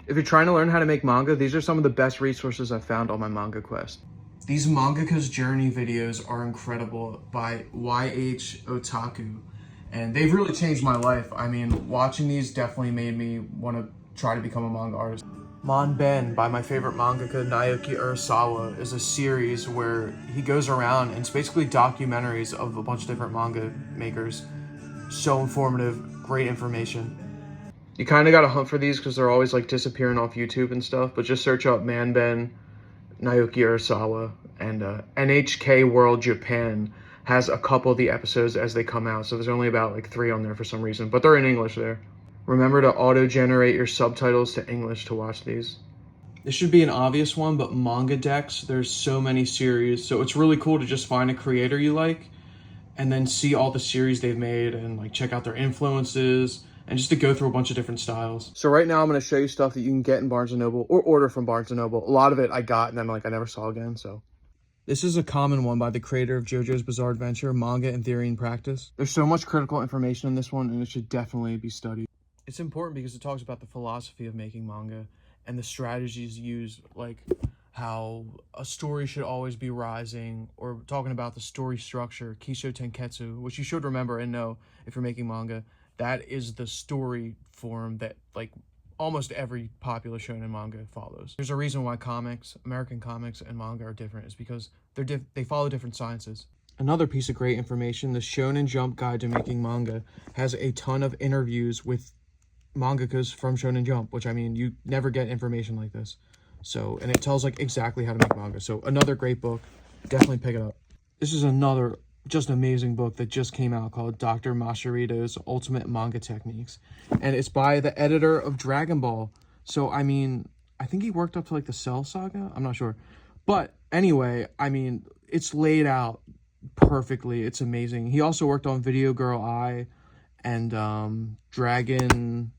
If you're trying to learn how to make manga, these are some of the best resources I've found on my manga quest. These Mangaka's Journey videos are incredible by YH Otaku, and they've really changed my life. I mean, watching these definitely made me want to try to become a manga artist. Ben by my favorite mangaka Naoki Urasawa is a series where he goes around and it's basically documentaries of a bunch of different manga makers. So informative, great information. You kind of got to hunt for these because they're always like disappearing off YouTube and stuff, but just search up Ben, Naoki Urasawa, and NHK World Japan has a couple of the episodes as they come out, so there's only about like 3 on there for some reason, but they're in English there. Remember to auto-generate your subtitles to English to watch these. This should be an obvious one, but Manga Decks, there's so many series, so it's really cool to just find a creator you like and then see all the series they've made and like check out their influences and just to go through a bunch of different styles. So right now I'm going to show you stuff that you can get in Barnes & Noble or order from Barnes & Noble. A lot of it I got and then like I never saw again, so. This is a common one by the creator of JoJo's Bizarre Adventure, Manga in Theory and Practice. There's so much critical information in this one and it should definitely be studied. It's important because it talks about the philosophy of making manga and the strategies used, like how a story should always be rising, or talking about the story structure, Kisho Tenketsu, which you should remember and know if you're making manga. That is the story form that like almost every popular shonen manga follows. There's a reason why comics, American comics and manga are different, is because they follow different sciences. Another piece of great information, the Shonen Jump Guide to Making Manga has a ton of interviews with mangakas from Shonen Jump, which I mean, you never get information like this. So, and it tells like exactly how to make manga. So another great book, definitely pick it up. This is another just amazing book that just came out called Dr. Masahito's Ultimate Manga Techniques. And it's by the editor of Dragon Ball. So, I mean, I think he worked up to like the Cell Saga. I'm not sure. But anyway, I mean, it's laid out perfectly. It's amazing. He also worked on Video Girl Eye and Dragon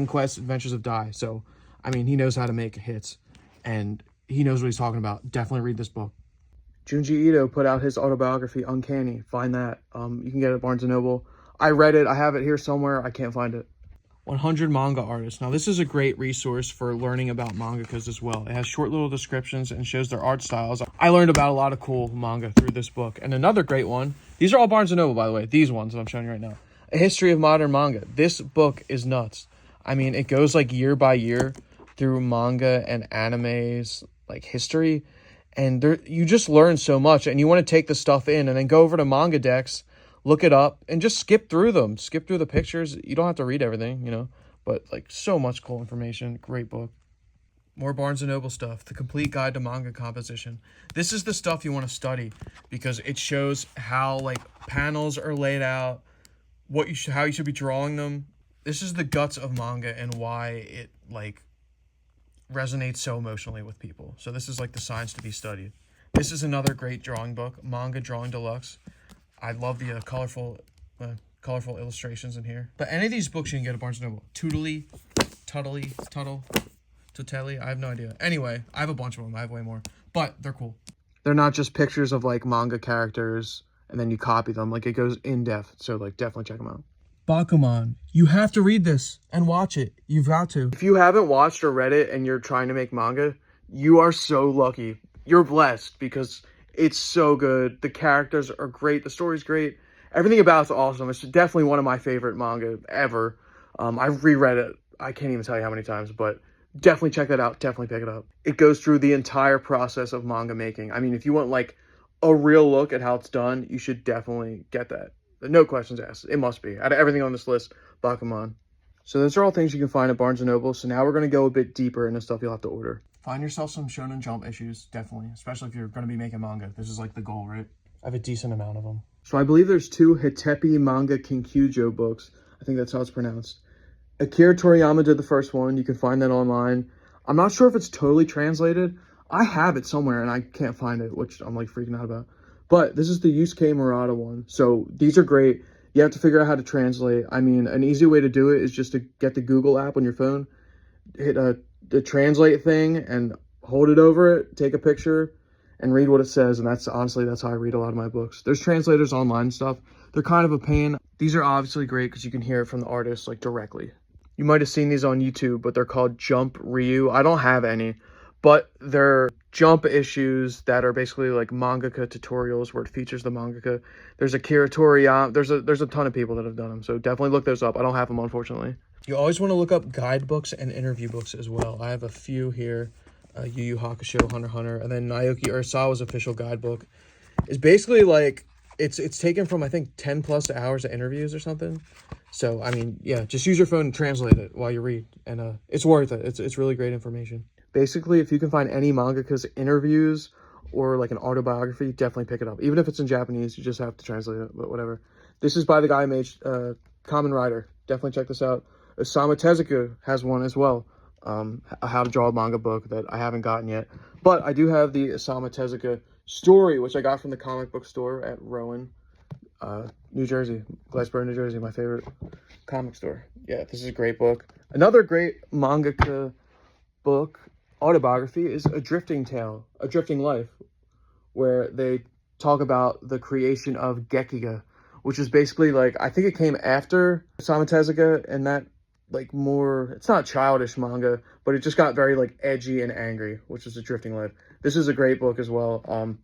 Quest Adventures of Dai. So, I mean, he knows how to make hits and he knows what he's talking about. Definitely read this book. Junji Ito put out his autobiography, Uncanny. Find that. You can get it at Barnes & Noble. I read it. I have it here somewhere. I can't find it. 100 Manga Artists. Now, this is a great resource for learning about mangakas as well. It has short little descriptions and shows their art styles. I learned about a lot of cool manga through this book. And another great one. These are all Barnes & Noble, by the way. These ones that I'm showing you right now. A History of Modern Manga. This book is nuts. I mean, it goes like year by year through manga and anime's like history. And there, you just learn so much, and you want to take the stuff in and then go over to Manga Decks, look it up, and just skip through them. Skip through the pictures. You don't have to read everything, you know, but like so much cool information. Great book. More Barnes & Noble stuff. The Complete Guide to Manga Composition. This is the stuff you want to study because it shows how like panels are laid out, how you should be drawing them. This is the guts of manga and why it like resonates so emotionally with people. So this is like the science to be studied. This is another great drawing book, Manga Drawing Deluxe. I love the colorful illustrations in here. But any of these books you can get at Barnes & Noble. Tuttle, I have no idea. Anyway, I have a bunch of them. I have way more. But they're cool. They're not just pictures of like manga characters and then you copy them. Like it goes in depth. So like definitely check them out. Bakuman. You have to read this and watch it. You've got to. If you haven't watched or read it and you're trying to make manga, you are so lucky. You're blessed because it's so good. The characters are great. The story's great. Everything about it's awesome. It's definitely one of my favorite manga ever. I've reread it. I can't even tell you how many times, but definitely check that out. Definitely pick it up. It goes through the entire process of manga making. I mean, if you want like a real look at how it's done, you should definitely get that. No questions asked. It must be. Out of everything on this list, Bakuman. So those are all things you can find at Barnes & Noble. So now we're going to go a bit deeper into stuff you'll have to order. Find yourself some Shonen Jump issues, definitely. Especially if you're going to be making manga. This is like the goal, right? I have a decent amount of them. So I believe there's 2 Hitepi Manga Kinkyujo books. I think that's how it's pronounced. Akira Toriyama did the first one. You can find that online. I'm not sure if it's totally translated. I have it somewhere and I can't find it, which I'm like freaking out about. But this is the Yusuke Murata one. So these are great. You have to figure out how to translate. I mean, an easy way to do it is just to get the Google app on your phone, hit the translate thing and hold it over it, take a picture and read what it says. And that's how I read a lot of my books. There's translators online and stuff. They're kind of a pain. These are obviously great because you can hear it from the artist like directly. You might have seen these on YouTube, but they're called Jump Ryu. I don't have any, but they're Jump issues that are basically like mangaka tutorials where it features the mangaka. There's Akira Toriyama. There's a ton of people that have done them, so definitely look those up. I don't have them, unfortunately. You always want to look up guidebooks and interview books as well. I have a few here. Yu Yu Hakusho, Hunter x Hunter, and then Naoki Urasawa's official guidebook. It's basically like, it's taken from, I think, 10 plus hours of interviews or something. So, I mean, yeah, just use your phone and translate it while you read. And it's worth it. It's really great information. Basically, if you can find any mangaka's interviews or like an autobiography, definitely pick it up. Even if it's in Japanese, you just have to translate it, but whatever. This is by the guy who made Kamen Rider. Definitely check this out. Osamu Tezuka has one as well. A how to draw a manga book that I haven't gotten yet. But I do have the Osamu Tezuka story, which I got from the comic book store at Rowan, New Jersey, Glassboro, New Jersey, my favorite comic store. Yeah, this is a great book. Another great mangaka book, autobiography, is A Drifting Tale, A Drifting Life, where they talk about the creation of Gekiga, which is basically like, I think it came after Osamu Tezuka, and that like more, it's not childish manga, but it just got very like edgy and angry, which is A Drifting Life. This is a great book as well.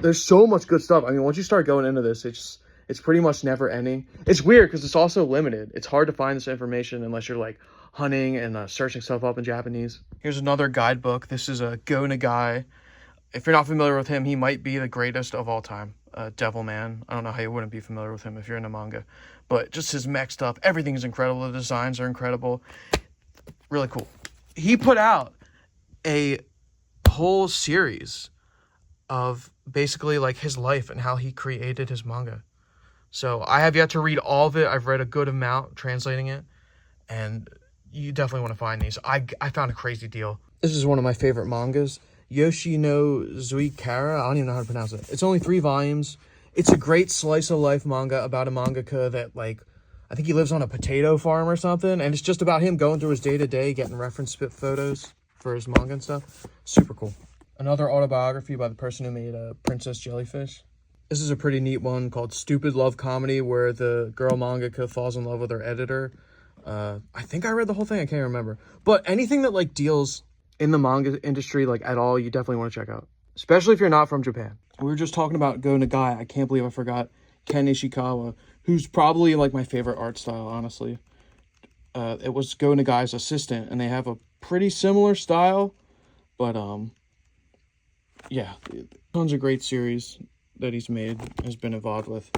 There's so much good stuff. I mean, once you start going into this, it's pretty much never ending. It's weird because it's also limited. It's hard to find this information unless you're like hunting and searching stuff up in Japanese. Here's another guidebook. This is a Go Nagai. If you're not familiar with him, he might be the greatest of all time. Devilman. I don't know how you wouldn't be familiar with him if you're into manga. But just his mech stuff, everything is incredible. The designs are incredible. Really cool. He put out a whole series of basically like his life and how he created his manga. So I have yet to read all of it. I've read a good amount translating it, and you definitely want to find these. I found a crazy deal. This is one of my favorite mangas, Yoshi no Zuikara. I don't even know how to pronounce it. It's only 3 volumes. It's a great slice of life manga about a mangaka that, like, I think he lives on a potato farm or something, and it's just about him going through his day-to-day, getting reference photos for his manga and stuff. Super cool. Another autobiography by the person who made Princess Jellyfish. This is a pretty neat one called Stupid Love Comedy, where the girl mangaka falls in love with her editor. I think I read the whole thing. I can't remember. But anything that like deals in the manga industry like at all, you definitely want to check out. Especially if you're not from Japan. We were just talking about Go Nagai. I can't believe I forgot Ken Ishikawa, who's probably like my favorite art style, honestly. It was Go Nagai's assistant, and they have a pretty similar style. But yeah, tons of great series that he's made, has been involved with.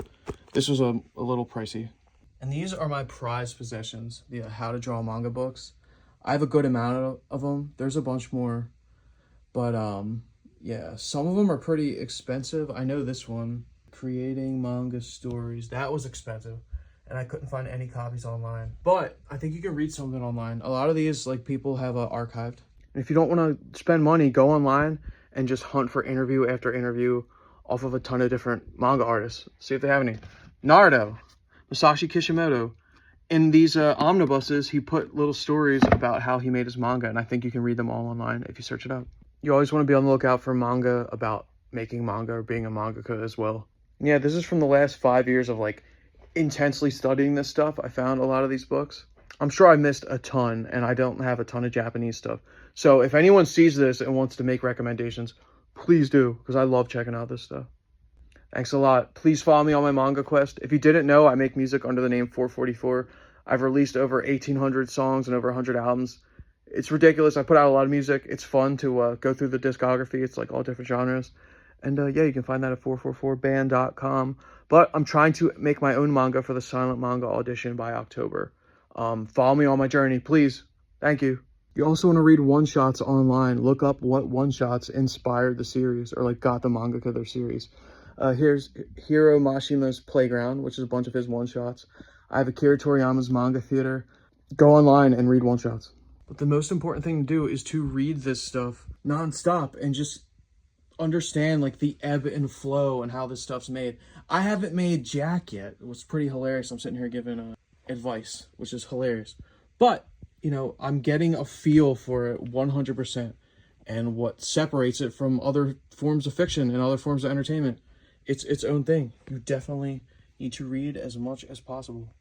This was a little pricey. And these are my prized possessions, the How to Draw Manga books. I have a good amount of them. There's a bunch more. But yeah, some of them are pretty expensive. I know this one, Creating Manga Stories, that was expensive. And I couldn't find any copies online. But I think you can read some of it online. A lot of these, like, people have archived. And if you don't want to spend money, go online and just hunt for interview after interview off of a ton of different manga artists. See if they have any. Naruto, Masashi Kishimoto. In these omnibuses, he put little stories about how he made his manga, and I think you can read them all online if you search it up. You always want to be on the lookout for manga about making manga or being a mangaka as well. And yeah, this is from the last 5 years of like intensely studying this stuff. I found a lot of these books. I'm sure I missed a ton, and I don't have a ton of Japanese stuff. So if anyone sees this and wants to make recommendations, please do, because I love checking out this stuff. Thanks a lot. Please follow me on my manga quest. If you didn't know, I make music under the name 444. I've released over 1,800 songs and over 100 albums. It's ridiculous. I put out a lot of music. It's fun to go through the discography. It's like all different genres. And yeah, you can find that at 444band.com. But I'm trying to make my own manga for the Silent Manga Audition by October. Follow me on my journey, please. Thank you. You also want to read one-shots online. Look up what one-shots inspired the series or like got the mangaka their series. Here's Hiro Mashima's Playground, which is a bunch of his one-shots. I have Akira Toriyama's Manga Theater. Go online and read one-shots. But the most important thing to do is to read this stuff non-stop and just understand like the ebb and flow and how this stuff's made. I haven't made Jack yet. It was pretty hilarious. I'm sitting here giving advice, which is hilarious. But, you know, I'm getting a feel for it 100%. And what separates it from other forms of fiction and other forms of entertainment. It's its own thing. You definitely need to read as much as possible.